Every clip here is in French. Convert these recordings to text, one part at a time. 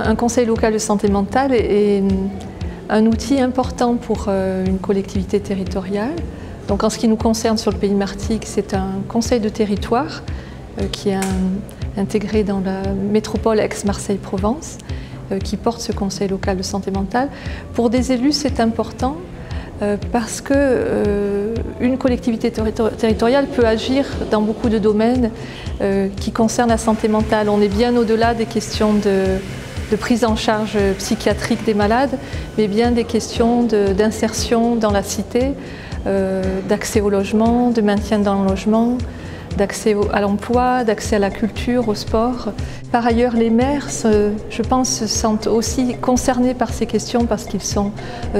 Un conseil local de santé mentale est un outil important pour une collectivité territoriale. Donc en ce qui nous concerne sur le Pays Martigues, c'est un conseil de territoire qui est intégré dans la métropole Aix-Marseille-Provence qui porte ce conseil local de santé mentale. Pour des élus, c'est important parce que une collectivité territoriale peut agir dans beaucoup de domaines qui concernent la santé mentale. On est bien au-delà des questions de prise en charge psychiatrique des malades, mais bien des questions d'insertion dans la cité, d'accès au logement, de maintien dans le logement, d'accès à l'emploi, d'accès à la culture, au sport. Par ailleurs, les maires, je pense, se sentent aussi concernés par ces questions parce qu'ils sont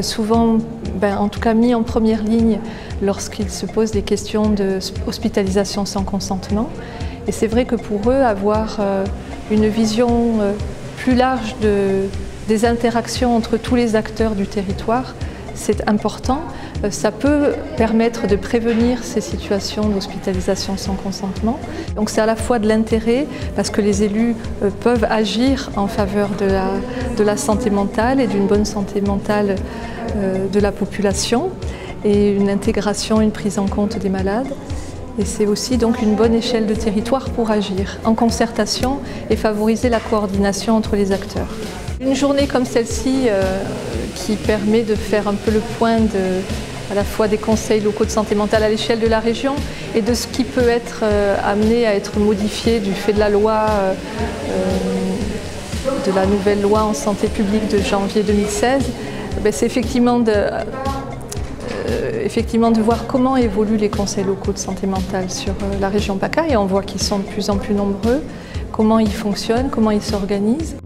souvent, en tout cas mis en première ligne lorsqu'ils se posent des questions d'hospitalisation sans consentement. Et c'est vrai que pour eux, avoir une vision plus large des interactions entre tous les acteurs du territoire, c'est important. Ça peut permettre de prévenir ces situations d'hospitalisation sans consentement. Donc c'est à la fois de l'intérêt parce que les élus peuvent agir en faveur de la santé mentale et d'une bonne santé mentale de la population et une intégration, une prise en compte des malades. Et c'est aussi donc une bonne échelle de territoire pour agir en concertation et favoriser la coordination entre les acteurs. Une journée comme celle-ci qui permet de faire un peu le point à la fois des conseils locaux de santé mentale à l'échelle de la région et de ce qui peut être amené à être modifié du fait de la loi, de la nouvelle loi en santé publique de janvier 2016, c'est effectivement de voir comment évoluent les conseils locaux de santé mentale sur la région PACA, et on voit qu'ils sont de plus en plus nombreux, comment ils fonctionnent, comment ils s'organisent.